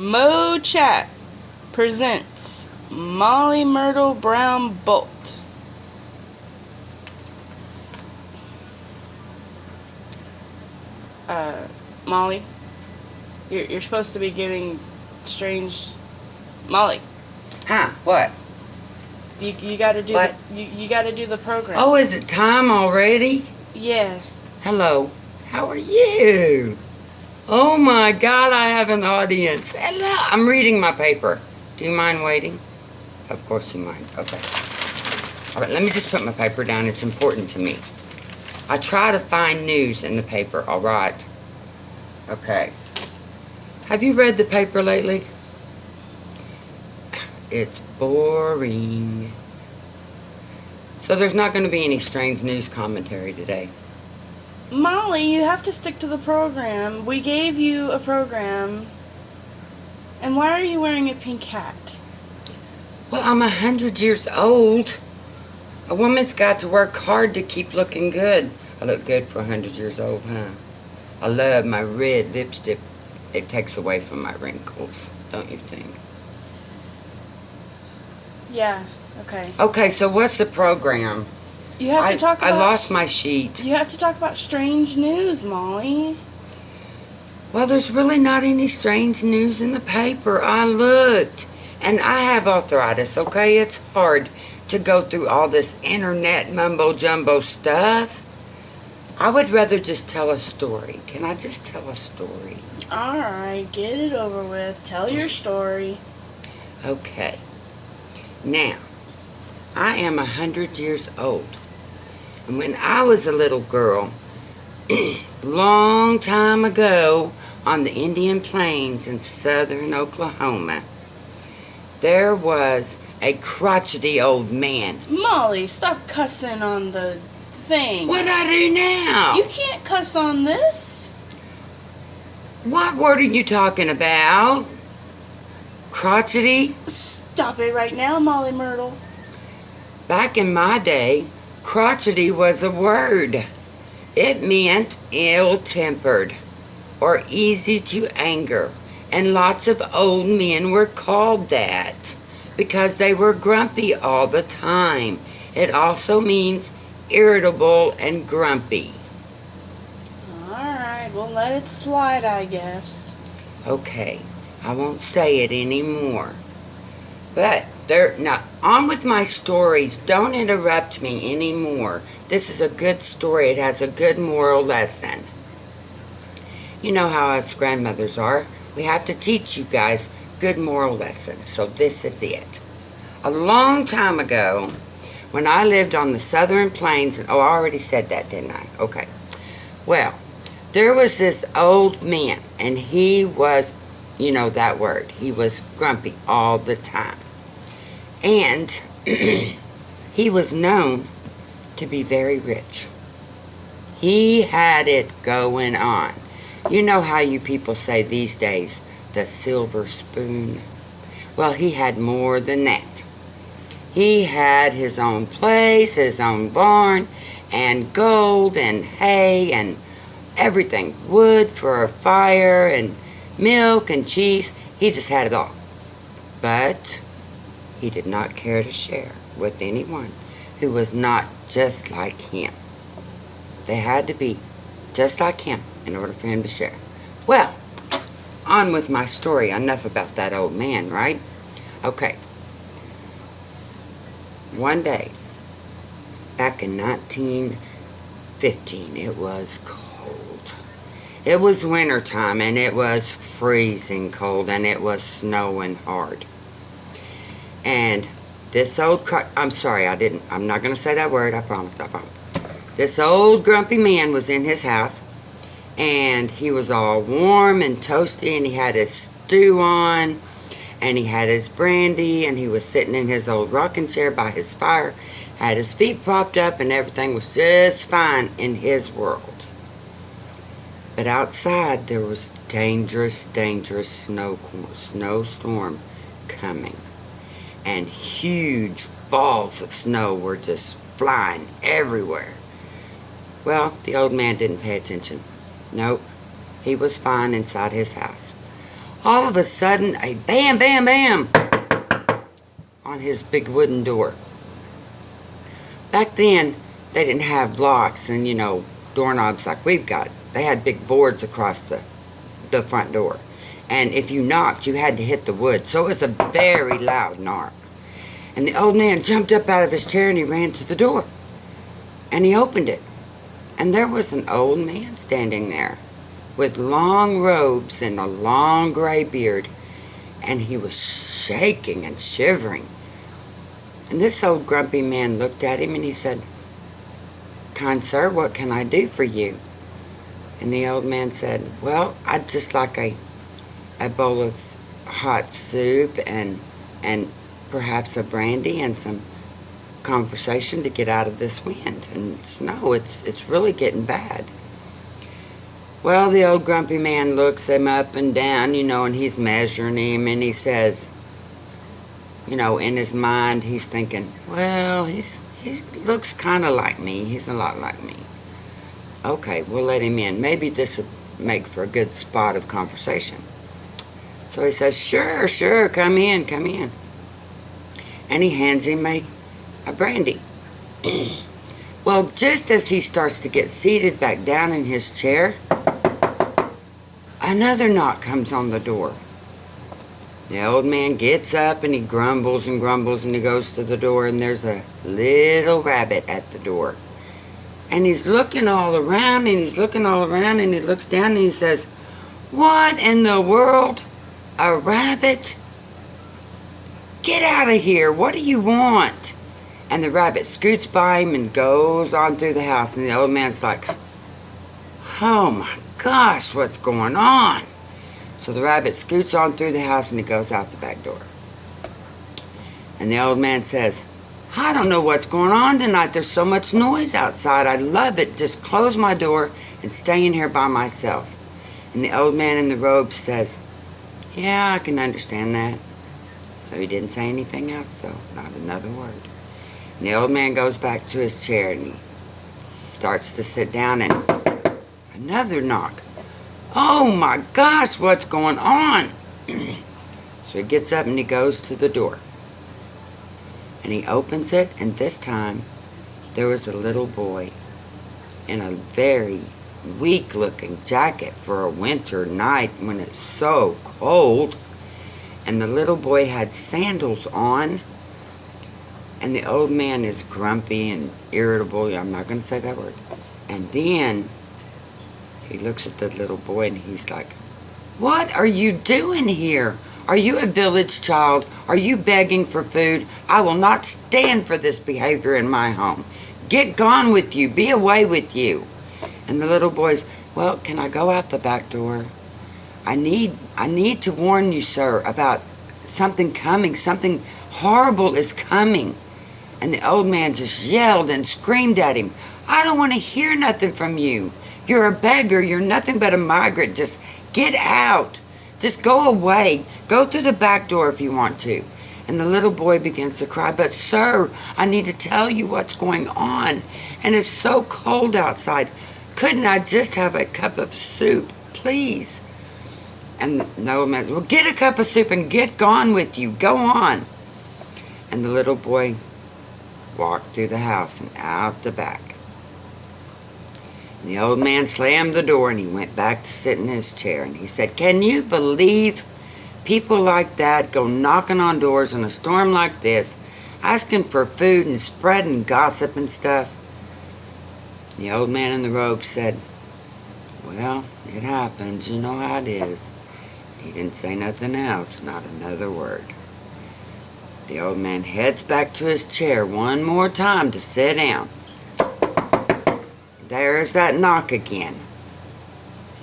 Mo Chat presents Molly Myrtle Brown Bolt. Molly, you're supposed to be giving strange. Molly. Huh? What? You gotta do what? You gotta do the program. Oh, is it time already? Yeah. Hello. How are you? Oh my God, I have an audience. Hello. I'm reading my paper. Do you mind waiting? Of course you mind. Okay. All right, let me just put my paper down. It's important to me. I try to find news in the paper, all right? Okay. Have you read the paper lately? It's boring. So there's not going to be any strange news commentary today. Molly, you have to stick to the program. We gave you a program. And why are you wearing a pink hat? Well, I'm 100 years old. A woman's got to work hard to keep looking good. I look good for 100 years old, huh? I love my red lipstick. It takes away from my wrinkles, don't you think? Yeah, okay. Okay, so what's the program? You have to talk about... I lost my sheet. You have to talk about strange news, Molly. Well, there's really not any strange news in the paper. I looked. And I have arthritis, okay? It's hard to go through all this internet mumbo-jumbo stuff. I would rather just tell a story. Can I just tell a story? Alright, get it over with. Tell your story. Okay. Now, I am 100 years old. And when I was a little girl, long time ago, on the Indian Plains in southern Oklahoma, there was a crotchety old man. Molly, stop cussing on the thing. What'd I do now? You can't cuss on this. What word are you talking about? Crotchety? Stop it right now, Molly Myrtle. Back in my day, crotchety was a word. It meant ill-tempered or easy to anger. And lots of old men were called that because they were grumpy all the time. It also means irritable and grumpy. Alright, well let it slide, I guess. Okay, I won't say it anymore. But now on with my stories. Don't interrupt me anymore. This is a good story. It has a good moral lesson. You know how us grandmothers are. We have to teach you guys good moral lessons. So this is it. A long time ago, when I lived on the southern plains, oh, I already said that, didn't I? Okay. Well, there was this old man, and he was, you know that word, he was grumpy all the time. And he was known to be very rich. He had it going on. You know how you people say these days, the silver spoon? Well, he had more than that. He had his own place, his own barn, and gold and hay and everything. Wood for a fire and milk and cheese. He just had it all. But he did not care to share with anyone who was not just like him. They had to be just like him in order for him to share. Well, on with my story. Enough about that old man, right? Okay. One day, back in 1915, it was cold. It was winter time, and it was freezing cold, and it was snowing hard. And this old, I'm not going to say that word, I promise. This old grumpy man was in his house, and he was all warm and toasty, and he had his stew on, and he had his brandy, and he was sitting in his old rocking chair by his fire, had his feet propped up, and everything was just fine in his world. But outside, there was dangerous snowstorm coming, and huge balls of snow were just flying everywhere. Well, the old man didn't pay attention. Nope, he was fine inside his house. all of a sudden, a bam, bam, bam on his big wooden door. Back then, they didn't have locks and, doorknobs like we've got. They had big boards across the front door. And if you knocked, you had to hit the wood. So it was a very loud knock. And the old man jumped up out of his chair and he ran to the door. And he opened it. And there was an old man standing there with long robes and a long gray beard. And he was shaking and shivering. And this old grumpy man looked at him and he said, "Kind sir, what can I do for you?" And the old man said, "Well, I'd just like a bowl of hot soup and perhaps a brandy and some conversation to get out of this wind and snow. It's really getting bad." Well, the old grumpy man looks him up and down, and he's measuring him, and he says, in his mind, he's thinking, well, he looks kind of like me. He's a lot like me. Okay, we'll let him in. Maybe this will make for a good spot of conversation. So he says, sure, come in. And he hands him a brandy. Well, just as he starts to get seated back down in his chair, another knock comes on the door. The old man gets up and he grumbles and he goes to the door, and there's a little rabbit at the door. And he's looking all around and he looks down and he says, "What in the world? A rabbit? Get out of here. What do you want?" And the rabbit scoots by him and goes on through the house. And the old man's like, "Oh my gosh, what's going on?" So the rabbit scoots on through the house and he goes out the back door. And the old man says, "I don't know what's going on tonight. There's so much noise outside. I love it. Just close my door and stay in here by myself." And the old man in the robe says, "Yeah, I can understand that." So he didn't say anything else, though. Not another word. And the old man goes back to his chair and he starts to sit down, and another knock. "Oh my gosh, what's going on?" So he gets up and he goes to the door. And he opens it, and this time there was a little boy in a very weak-looking jacket for a winter night when it's so cold. And the little boy had sandals on. And the old man is grumpy and irritable. I'm not going to say that word. And then he looks at the little boy and he's like, "What are you doing here? Are you a village child? Are you begging for food? I will not stand for this behavior in my home. Get gone with you. Be away with you." And the little boy's, "Well, can I go out the back door? I need to warn you, sir, about something coming. Something horrible is coming." And the old man just yelled and screamed at him, "I don't want to hear nothing from you. You're a beggar. You're nothing but a migrant. Just get out. Just go away. Go through the back door if you want to." And the little boy begins to cry, "But sir, I need to tell you what's going on. And it's so cold outside. Couldn't I just have a cup of soup, please?" And the old man says, "Well, get a cup of soup and get gone with you. Go on." And the little boy walked through the house and out the back. And the old man slammed the door and he went back to sit in his chair. And he said, "Can you believe people like that go knocking on doors in a storm like this, asking for food and spreading gossip and stuff?" The old man in the robe said, "Well, it happens. You know how it is." He didn't say nothing else, not another word. The old man heads back to his chair one more time to sit down. There's that knock again.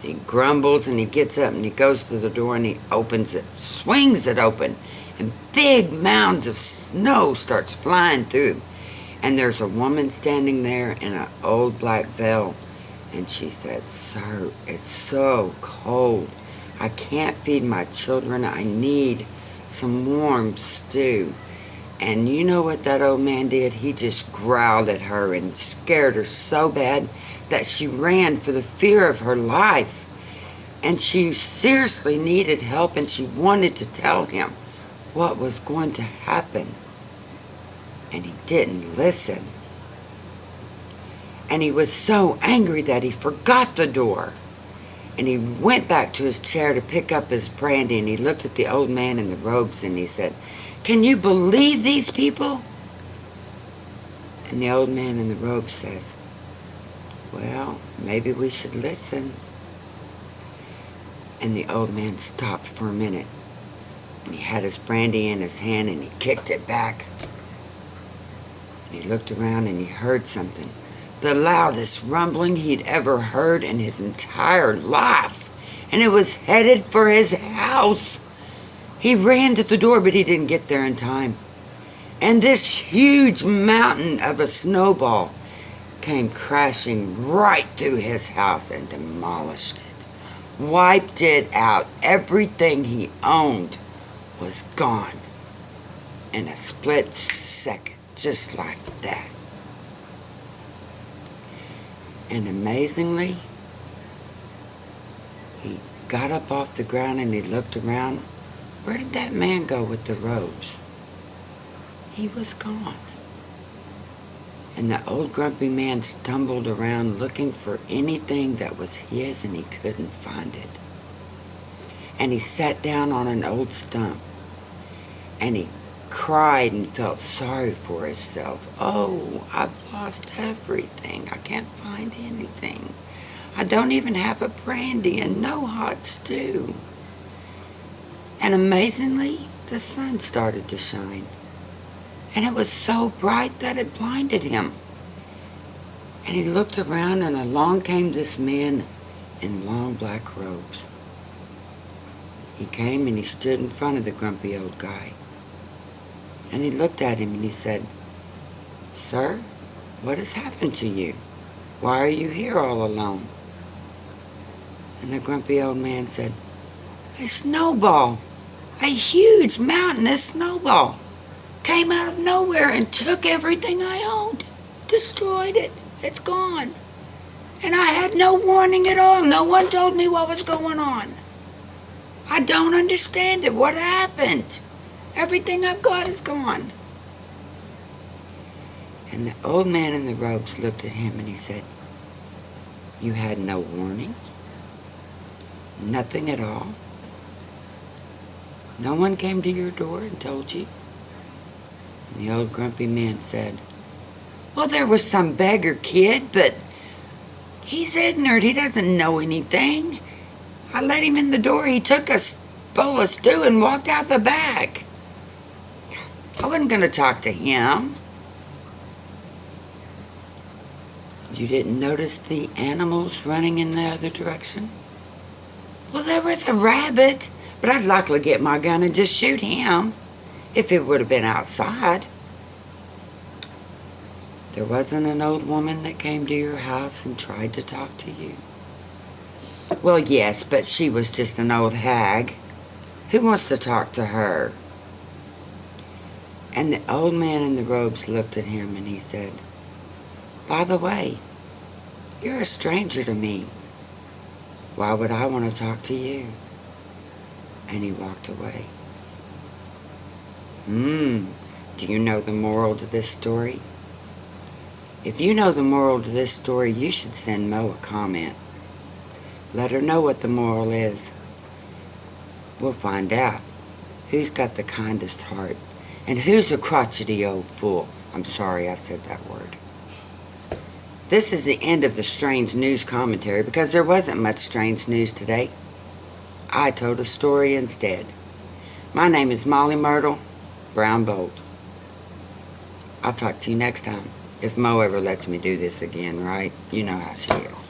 He grumbles and he gets up and he goes to the door and he opens it, swings it open, and big mounds of snow starts flying through. And there's a woman standing there in an old black veil, and she says, "Sir, it's so cold. I can't feed my children. I need some warm stew." And you know what that old man did? He just growled at her and scared her so bad that she ran for the fear of her life. And she seriously needed help, and she wanted to tell him what was going to happen. And he didn't listen. And he was so angry that he forgot the door. And he went back to his chair to pick up his brandy, and he looked at the old man in the robes and he said, "Can you believe these people?" And the old man in the robes says, "Well, maybe we should listen." And the old man stopped for a minute, and he had his brandy in his hand, and he kicked it back. And he looked around and he heard something. The loudest rumbling he'd ever heard in his entire life. And it was headed for his house. He ran to the door, but he didn't get there in time. And this huge mountain of a snowball came crashing right through his house and demolished it. Wiped it out. Everything he owned was gone in a split second, just like that. And amazingly, he got up off the ground and he looked around. Where did that man go with the robes? He was gone. And the old grumpy man stumbled around looking for anything that was his, and he couldn't find it. And he sat down on an old stump, and he cried and felt sorry for himself. "Oh, I've lost everything. I can't find anything. I don't even have a brandy and no hot stew." And amazingly, the sun started to shine. And it was so bright that it blinded him. And he looked around, and along came this man in long black robes. He came and he stood in front of the grumpy old guy. And he looked at him and he said, "Sir, what has happened to you? Why are you here all alone?" And the grumpy old man said, "A snowball, a huge mountainous snowball, came out of nowhere and took everything I owned, destroyed it. It's gone. And I had no warning at all. No one told me what was going on. I don't understand it. What happened? Everything I've got is gone." And the old man in the robes looked at him and he said, "You had no warning? Nothing at all? No one came to your door and told you?" And the old grumpy man said, "Well, there was some beggar kid, but he's ignorant. He doesn't know anything. I let him in the door. He took a bowl of stew and walked out the back. I wasn't going to talk to him." "You didn't notice the animals running in the other direction?" "Well, there was a rabbit, but I'd likely get my gun and just shoot him if it would have been outside." "There wasn't an old woman that came to your house and tried to talk to you?" "Well, yes, but she was just an old hag. Who wants to talk to her?" And the old man in the robes looked at him and he said, "By the way, you're a stranger to me. Why would I want to talk to you?" And he walked away. Do you know the moral to this story? If you know the moral to this story, you should send Mo a comment. Let her know what the moral is. We'll find out who's got the kindest heart and who's a crotchety old fool. I'm sorry I said that word. This is the end of the strange news commentary because there wasn't much strange news today. I told a story instead. My name is Molly Myrtle, Brown Bolt. I'll talk to you next time. If Mo ever lets me do this again, right? You know how she is.